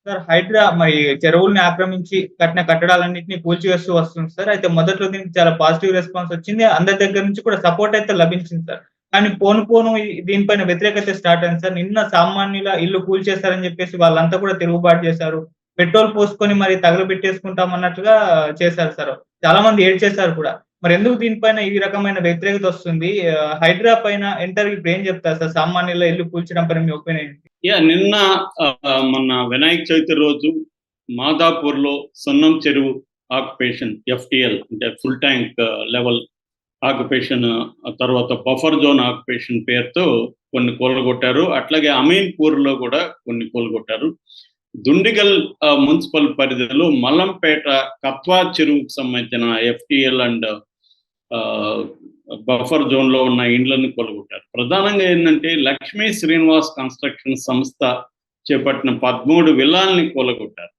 Sir Hydraa మరి చెరువుల్ని ఆక్రమించి కట్టిన కట్టడాలన్నిటిని కూల్చివేస్తూ వస్తుంది సార్. అయితే మొదట్లో దీనికి చాలా పాజిటివ్ రెస్పాన్స్ వచ్చింది. అందరి దగ్గర నుంచి కూడా సపోర్ట్ అయితే లభించింది సార్. కానీ పోను పోను దీనిపైన వ్యతిరేకత స్టార్ట్ అయింది సార్. నిన్న సామాన్యుల ఇల్లు కూల్చేశారని చెప్పేసి వాళ్ళంతా కూడా తిరుగుబాటు చేశారు. పెట్రోల్ పోసుకొని మరి తగలబెట్టేసుకుంటాం అన్నట్టుగా చేశారు సార్. చాలా మంది ఏడ్చేశారు కూడా. మరెందుకు దీనిపైన ఈ రకమైన వ్యతిరేకత వస్తుంది? హైడ్రా పైన ఎంటర్ ఇప్పుడేం చెప్తారు సార్? సామాన్యుల ఇల్లు కూల్చడం పైన మీ ఒపీనియన్ ఏంటి? నిన్న మొన్న వినాయక చవితి రోజు మాదాపూర్‌లో సున్నం చెరువు ఆక్యుపేషన్ ఎఫ్‌టీఎల్ అంటే ఫుల్ ట్యాంక్ లెవెల్ ఆక్యుపేషన్, తర్వాత బఫర్ జోన్ ఆక్యుపేషన్ పేరుతో కొన్ని కూలగొట్టారు. అట్లాగే అమీన్‌పూర్‌లో కూడా కొన్ని కూలగొట్టారు. దుండిగల్ మున్సిపల్ పరిధిలో మల్లంపేట కత్వా చెరువుకు సంబంధించిన ఎఫ్‌టీఎల్ అండ్ బఫర్ జోన్‌లో ఉన్న ఇండ్లను కూలగొట్టారు. ప్రధానంగా ఏందంటే లక్ష్మీ శ్రీనివాస్ కన్‌స్ట్రక్షన్ సంస్థ చేపట్టిన 13 విల్లాల్ని కూలగొట్టారు.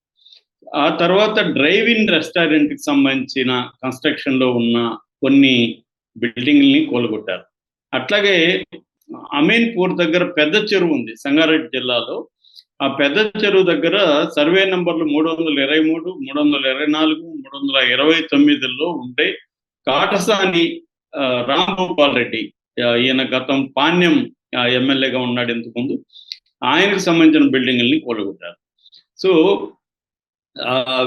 ఆ తర్వాత డ్రైవ్ ఇన్ రెస్టారెంట్‌కి సంబంధించిన కన్‌స్ట్రక్షన్‌లో ఉన్న కొన్ని బిల్డింగ్‌లని కూలగొట్టారు. అట్లాగే అమీన్‌పూర్ దగ్గర పెద్ద చెరువు ఉంది సంగారెడ్డి జిల్లాలో. ఆ పెద్ద చెరువు దగ్గర సర్వే నంబర్లు 323, 324, 329లో ఉండే కాటసాని రాంభూపాల్ రెడ్డి, ఈయన గతం పాణ్యం ఎమ్మెల్యేగా ఉన్నాడు ఇంతకుముందు. ఆయనకు సంబంధించిన బిల్డింగుల్ని కూలగొట్టారు. సో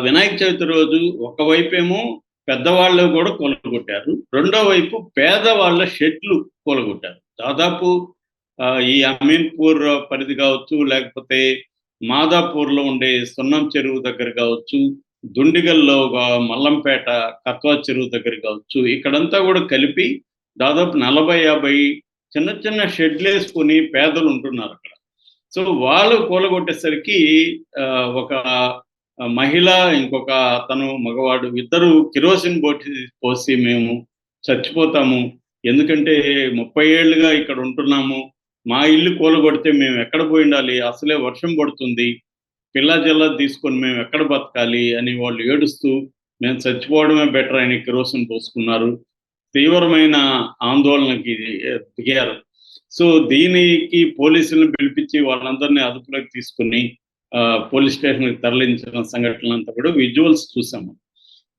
వినాయక చవితి రోజు ఒకవైపేమో పెద్దవాళ్ళు కూడా కూలగొట్టారు, రెండో వైపు పేదవాళ్ళ షెడ్లు కూలగొట్టారు. దాదాపు ఈ అమీన్‌పూర్ పరిధి కావచ్చు, లేకపోతే మాదాపూర్‌లో ఉండే సున్నం చెరువు దగ్గర కావచ్చు, దుండిగల్లో మల్లంపేట కత్వా చెరువు దగ్గర కావచ్చు, ఇక్కడంతా కూడా కలిపి దాదాపు 40-50 చిన్న చిన్న షెడ్లేసుకొని పేదలు ఉంటున్నారు అక్కడ. సో వాళ్ళు కూలగొట్టేసరికి ఒక మహిళ, ఇంకొక అతను మగవాడు, ఇద్దరు కిరోసిన్ పోసి మేము చచ్చిపోతాము, ఎందుకంటే 30 ఏళ్ళుగా ఇక్కడ ఉంటున్నాము, మా ఇల్లు కూలగొడితే మేము ఎక్కడ పోయి ఉండాలి, అసలే వర్షం పడుతుంది, పిల్లా జిల్లా తీసుకొని మేము ఎక్కడ బతకాలి అని వాళ్ళు ఏడుస్తూ మేము చచ్చిపోవడమే బెటర్ అని కిరోసిన్ పోసుకున్నారు. తీవ్రమైన ఆందోళనకి దిగారు. సో దీనికి పోలీసులను పిలిపించి వాళ్ళందరినీ అదుపులోకి తీసుకుని పోలీస్ స్టేషన్కి తరలించిన సంఘటనలంతా కూడా విజువల్స్ చూసాము.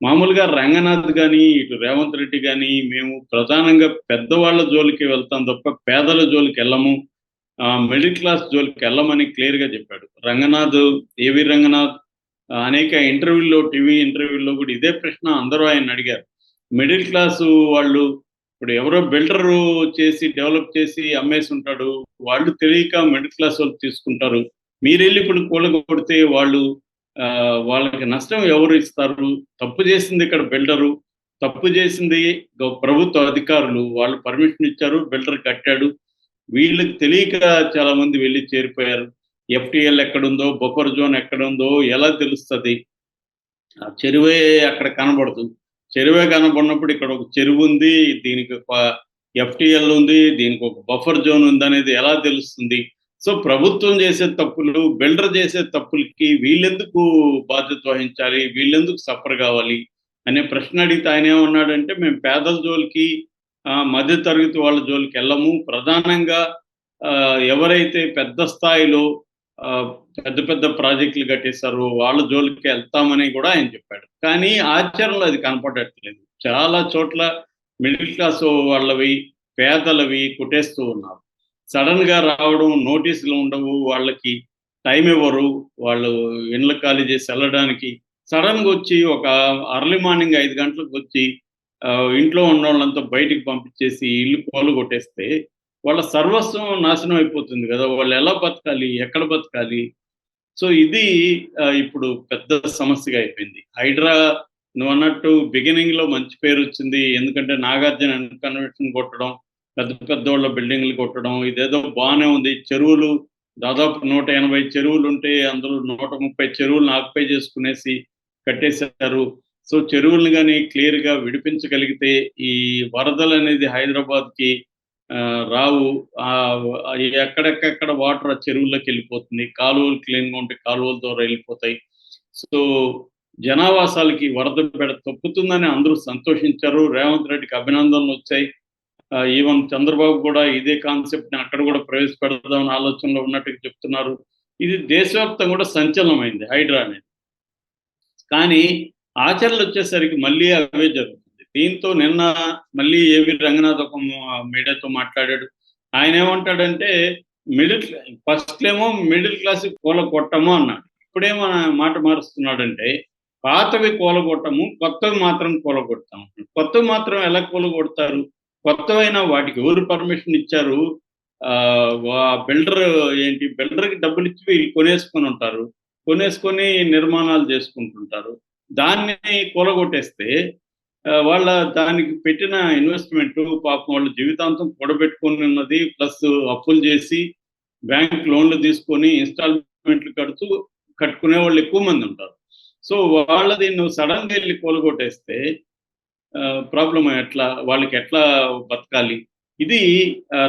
మామూలుగా రంగనాథ్ కానీ ఇటు రేవంత్ రెడ్డి కానీ మేము ప్రధానంగా పెద్దవాళ్ళ జోలికి వెళ్తాం తప్ప పేదల జోలికి వెళ్ళము, మిడిల్ క్లాస్ జోలికి వెళ్ళమని క్లియర్గా చెప్పాడు రంగనాథ్. ఏవి రంగనాథ్ అనేక ఇంటర్వ్యూల్లో, టీవీ ఇంటర్వ్యూల్లో కూడా ఇదే ప్రశ్న అందరూ ఆయన అడిగారు. మిడిల్ క్లాసు వాళ్ళు ఇప్పుడు ఎవరో బిల్డరు చేసి డెవలప్ చేసి అమ్మేసి ఉంటాడు, వాళ్ళు తెలియక మిడిల్ క్లాస్ వాళ్ళు తీసుకుంటారు, మీరెళ్ళి ఇప్పుడు కూలగొడితే వాళ్ళు వాళ్ళకి నష్టం ఎవరు ఇస్తారు? తప్పు చేసింది ఇక్కడ బిల్డరు, తప్పు చేసింది ప్రభుత్వ అధికారులు, వాళ్ళు పర్మిషన్ ఇచ్చారు, బిల్డర్ కట్టాడు, వీళ్ళకి తెలియక చాలా మంది వెళ్ళి చేరిపోయారు. ఎఫ్‌టీఎల్ ఎక్కడుందో, బఫర్ జోన్ ఎక్కడుందో ఎలా తెలుస్తుంది? చెరువే అక్కడ కనబడదు. చెరువే కనబడినప్పుడు ఇక్కడ ఒక చెరువు ఉంది, దీనికి ఒక ఎఫ్‌టీఎల్ ఉంది, దీనికి ఒక బఫర్ జోన్ ఉంది అనేది ఎలా తెలుస్తుంది? సో ప్రభుత్వం చేసే తప్పులు, బిల్డర్ చేసే తప్పులకి వీళ్ళెందుకు బాధ్యత వహించాలి, వీళ్ళెందుకు సఫర్ కావాలి అనే ప్రశ్న అడిగితే ఆయన ఏమన్నాడంటే, మేము పేదల జోలికి మధ్య తరగతి వాళ్ళ జోలికి వెళ్ళము, ప్రధానంగా ఎవరైతే పెద్ద స్థాయిలో పెద్ద పెద్ద ప్రాజెక్టులు కట్టేశారో వాళ్ళ జోలికి వెళ్తామని కూడా ఆయన చెప్పాడు. కానీ ఆచరణలో అది కనపడట్లేదు. చాలా చోట్ల మిడిల్ క్లాస్ వాళ్ళవి, పేదలవి కొట్టేస్తూ ఉన్నారు. సడన్గా రావడం, నోటీసులు ఉండవు, వాళ్ళకి టైం ఇవ్వరు, వాళ్ళు ఇండ్లు ఖాళీ చేసి వెళ్ళడానికి. సడన్గా వచ్చి ఒక అర్లీ మార్నింగ్ 5 గంటలకు వచ్చి ఇంట్లో ఉన్న వాళ్ళంతా బయటికి పంపించేసి ఇల్లు కూలగొట్టేస్తే వాళ్ళ సర్వస్వం నాశనం అయిపోతుంది కదా, వాళ్ళు ఎలా బతకాలి, ఎక్కడ బతకాలి? సో ఇది ఇప్పుడు పెద్ద సమస్యగా అయిపోయింది. హైడ్రా నువ్వు అన్నట్టు బిగినింగ్లో మంచి పేరు వచ్చింది, ఎందుకంటే నాగార్జున కన్వెన్షన్ కొట్టడం, పెద్ద పెద్దోళ్ళ బిల్డింగ్లు కొట్టడం, ఇదేదో బాగానే ఉంది. చెరువులు దాదాపు 180 చెరువులు ఉంటే అందులో 130 చెరువులను ఆక్యుపై చేసుకునేసి కట్టేశారు. సో చెరువులను కానీ క్లియర్గా విడిపించగలిగితే ఈ వరదలు అనేది హైదరాబాద్కి రావు. ఎక్కడెక్కడ వాటర్ ఆ చెరువుల్లోకి వెళ్ళిపోతుంది, కాలువలు క్లీన్గా ఉంటే కాలువల ద్వారా వెళ్ళిపోతాయి. సో జనావాసాలకి వరద బెడ తప్పుతుందని అందరూ సంతోషించారు. రేవంత్ రెడ్డికి అభినందనలు వచ్చాయి. ఈవెన్ చంద్రబాబు కూడా ఇదే కాన్సెప్ట్ని అక్కడ కూడా ప్రవేశపెడదామని ఆలోచనలో ఉన్నట్టుగా చెప్తున్నారు. ఇది దేశవ్యాప్తంగా కూడా సంచలనమైంది హైడ్రా అనేది. కానీ ఆచరణలు వచ్చేసరికి మళ్ళీ అవే జరుగుతుంది. దీంతో నిన్న మళ్ళీ ఏవి రంగనాథ్ ఒక మీడియాతో మాట్లాడాడు. ఆయన ఏమంటాడంటే ఫస్ట్‌లేమో మిడిల్ క్లాస్ కూలగొట్టము అన్నాడు. ఇప్పుడేమో మాట మారుస్తున్నాడంటే పాతవి కూలగొట్టము, కొత్తవి మాత్రం కూలగొడతాం. కొత్తవి మాత్రం ఎలా కూలగొడతారు? కొత్తవైన వాటికి ఎవరు పర్మిషన్ ఇచ్చారు? బిల్డర్ బిల్డర్‌కి డబ్బులిచ్చి వీళ్ళు కొనేసుకొని ఉంటారు. కొనేసుకొని నిర్మాణాలు చేసుకుంటుంటారు. దాన్ని కూలగొట్టేస్తే వాళ్ళ దానికి పెట్టిన ఇన్వెస్ట్‌మెంటు పాపం వాళ్ళు జీవితాంతం కూడబెట్టుకొని ఉన్నది ప్లస్ అప్పులు చేసి బ్యాంక్ లోన్‌లు తీసుకొని ఇన్‌స్టాల్‌మెంట్లు కట్టుకునే వాళ్ళు ఎక్కువ మంది ఉంటారు. సో వాళ్ళది నువ్వు సడెన్‌గా ఎళ్లి కూలగొట్టేస్తే ప్రాబ్లమ్ వాళ్ళకి ఎట్లా బతకాలి? ఇది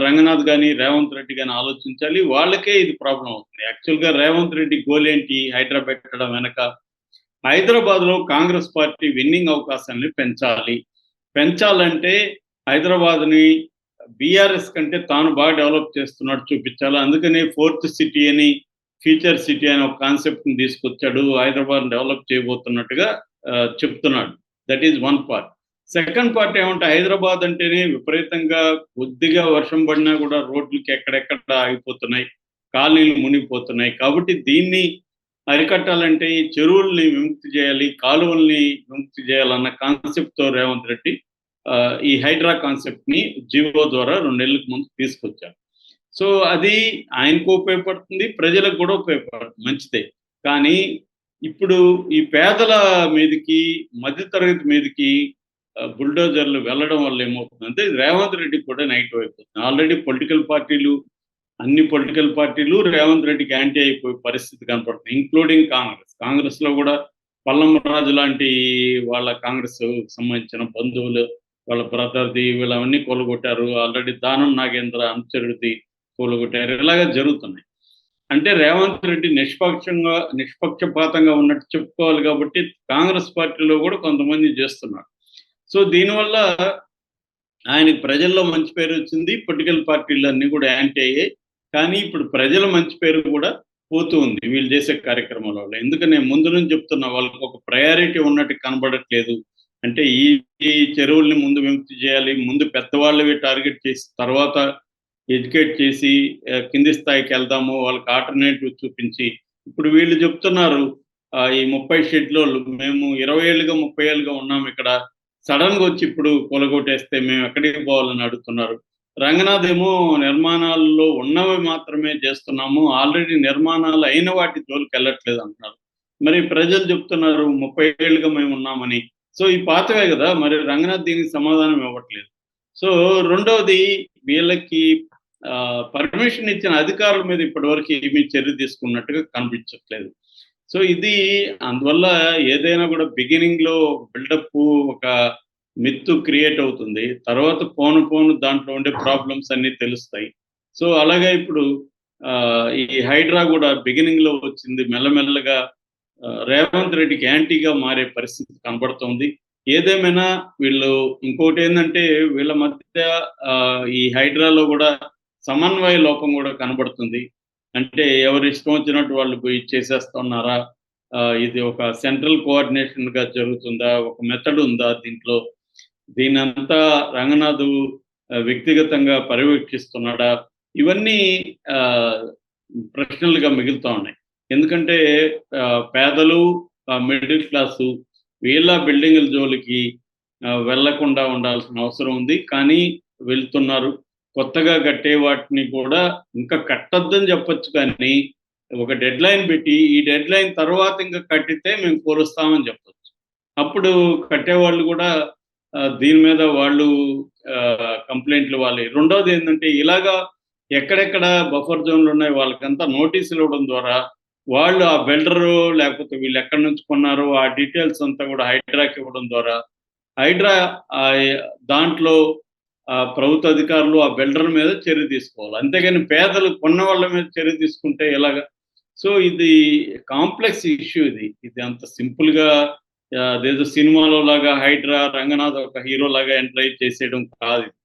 రంగనాథ్ గాని, రేవంత్ రెడ్డి గాని ఆలోచించాలి. వాళ్ళకే ఇది ప్రాబ్లమ్ అవుతుంది. యాక్చువల్‌గా రేవంత్ రెడ్డి గోల్ ఏంటి? హైడ్రా పెట్టడం వెనక హైదరాబాద్‌లో కాంగ్రెస్ పార్టీ విన్నింగ్ అవకాశాన్ని పెంచాలి. పెంచాలంటే హైదరాబాద్‌ని బీఆర్ఎస్ కంటే తాను బాగా డెవలప్ చేస్తున్నట్టు చూపించాలి. అందుకనే ఫోర్త్ సిటీ అని, ఫ్యూచర్ సిటీ అని ఒక కాన్సెప్ట్‌ని తీసుకొచ్చాడు. హైదరాబాద్‌ని డెవలప్ చేయబోతున్నట్టుగా చెప్తున్నాడు. That is one part. Second part ఏమంటే హైదరాబాద్ అంటేనే విపరీతంగా కొద్దిగా వర్షం పడినా కూడా రోడ్లకి ఎక్కడెక్కడ ఆగిపోతున్నాయి. కాలనీలు మునిగిపోతున్నాయి. కాబట్టి దీన్ని అరికట్టాలంటే ఈ చెరువుల్ని విముక్తి చేయాలి, కాలువల్ని విముక్తి చేయాలన్న కాన్సెప్ట్‌తో రేవంత్ రెడ్డి ఈ హైడ్రా కాన్సెప్ట్‌ని జీవో ద్వారా 2 నెలలకు ముందు తీసుకొచ్చారు. సో అది ఆయనకు ఉపయోగపడుతుంది, ప్రజలకు కూడా ఉపయోగపడుతుంది. మంచిదే. కానీ ఇప్పుడు ఈ పేదల మీదకి, మధ్య తరగతి మీదకి బుల్డోజర్లు వెళ్ళడం వల్ల ఏమవుతుందంటే రేవంత్ రెడ్డికి కూడా నెగెటివ్ అయిపోతుంది. ఆల్రెడీ అన్ని పొలిటికల్ పార్టీలు రేవంత్ రెడ్డికి యాంటీ అయిపోయే పరిస్థితి కనపడుతుంది. ఇంక్లూడింగ్ కాంగ్రెస్. కాంగ్రెస్‌లో కూడా పల్లం రాజు లాంటి వాళ్ళ కాంగ్రెస్ సంబంధించిన బంధువులు, వాళ్ళ బ్రదర్‌ది వీళ్ళవన్నీ కూలగొట్టారు. ఆల్రెడీ దానం నాగేంద్ర అనుచరుడిది కూలగొట్టారు. ఇలాగ జరుగుతున్నాయి. అంటే రేవంత్ రెడ్డి నిష్పక్షపాతంగా ఉన్నట్టు చెప్పుకోవాలి కాబట్టి కాంగ్రెస్ పార్టీలో కూడా కొంతమంది చేస్తున్నారు. సో దీనివల్ల ఆయనకి ప్రజల్లో మంచి పేరు వచ్చింది. పొలిటికల్ పార్టీలన్నీ కూడా యాంటీ అయ్యాయి. కానీ ఇప్పుడు ప్రజల మంచి పేరు కూడా పోతూ ఉంది వీళ్ళు చేసే కార్యక్రమాల వల్ల. ఎందుకని ముందు నుంచి చెప్తున్నా వాళ్ళకి ఒక ప్రయారిటీ ఉన్నట్టు కనబడట్లేదు. అంటే ఈ చెరువుల్ని ముందు విముక్తి చేయాలి. ముందు పెద్దవాళ్ళవి టార్గెట్ చేసి తర్వాత ఎడ్యుకేట్ చేసి కింది స్థాయికి వెళ్దాము. వాళ్ళకి ఆల్టర్‌నేటివ్ చూపించి ఇప్పుడు వీళ్ళు చెప్తున్నారు ఈ 30 షెడ్యూల్ మేము 20 ఏళ్లుగా 30 ఏళ్లుగా ఉన్నాం ఇక్కడ. సడెన్‌గా వచ్చి ఇప్పుడు కూలగొట్టేస్తే మేము ఎక్కడికి పోవాలని అడుగుతున్నారు. రంగనాథ్ ఏమో నిర్మాణాల్లో ఉన్నవి మాత్రమే చేస్తున్నాము. ఆల్రెడీ నిర్మాణాలు అయిన వాటి జోలికెళ్ళట్లేదు అంటున్నారు. మరి ప్రజలు చెప్తున్నారు 30 ఏళ్లుగా మేము ఉన్నామని. సో ఈ పాతవే కదా! మరి రంగనాథ్ దీనికి సమాధానం ఇవ్వట్లేదు. సో రెండోది వీళ్ళకి పర్మిషన్ ఇచ్చిన అధికారుల మీద ఇప్పటివరకు ఏమీ చర్య తీసుకున్నట్టుగా కనిపించట్లేదు. సో ఇది అందువల్ల ఏదైనా కూడా బిగినింగ్‌లో బిల్డప్ ఒక మిత్ క్రియేట్ అవుతుంది. తర్వాత పోను దాంట్లో ఉండే ప్రాబ్లమ్స్ అన్నీ తెలుస్తాయి. సో అలాగే ఇప్పుడు ఈ హైడ్రా కూడా బిగినింగ్‌లో వచ్చింది. మెల్లమెల్లగా రేవంత్ రెడ్డికి యాంటీగా మారే పరిస్థితి కనబడుతోంది. ఏదేమైనా వీళ్ళు ఇంకోటేందంటే వీళ్ళ మధ్య ఈ హైడ్రాలో కూడా సమన్వయ లోపం కూడా కనబడుతుంది. అంటే ఎవరి ఇష్టం వచ్చినట్టు వాళ్ళు పోయి చేసేస్తున్నారా? ఇది ఒక సెంట్రల్ కోఆర్డినేషన్‌గా జరుగుతుందా? ఒక మెథడ్ ఉందా దీంట్లో? దీన్నంతా రంగనాథ్ వ్యక్తిగతంగా పర్యవేక్షిస్తున్నాడా? ఇవన్నీ ప్రశ్నలుగా మిగులుతా ఉన్నాయి. ఎందుకంటే పేదలు, మిడిల్ క్లాసు వీళ్ళ బిల్డింగుల జోలికి వెళ్ళకుండా ఉండాల్సిన అవసరం ఉంది. కానీ వెళ్తున్నారు. కొత్తగా కట్టే వాటిని కూడా ఇంకా కట్టొద్దని చెప్పొచ్చు కానీ, ఒక డెడ్‌లైన్ పెట్టి, ఈ డెడ్‌లైన్ తర్వాత ఇంకా కట్టితే మేము కూలుస్తామని చెప్పొచ్చు. అప్పుడు కట్టేవాళ్ళు కూడా దీని మీద వాళ్ళు కంప్లెయింట్లు ఇవ్వాలి. రెండోదేంటంటే ఇలాగా ఎక్కడెక్కడ బఫర్ జోన్‌లు ఉన్నాయి వాళ్ళకంతా నోటీసులు ఇవ్వడం ద్వారా వాళ్ళు ఆ బిల్డరు లేకపోతే వీళ్ళు ఎక్కడి నుంచి కొన్నారో ఆ డీటెయిల్స్ అంతా కూడా హైడ్రాకి ఇవ్వడం ద్వారా హైడ్రా దాంట్లో ప్రభుత్వ అధికారులు ఆ బిల్డర్ మీద చర్య తీసుకోవాలి. అంతేగాని పేదలు కొన్న వాళ్ళ మీద చర్య తీసుకుంటే ఎలాగా? సో ఇది కాంప్లెక్స్ ఇష్యూ ఇది. ఇది అంత సింపుల్‌గా అదేదో సినిమాలో లాగా హైడ్రా, రంగనాథ్ ఒక హీరో లాగా ఎంటర్ చేసేయడం కాదు.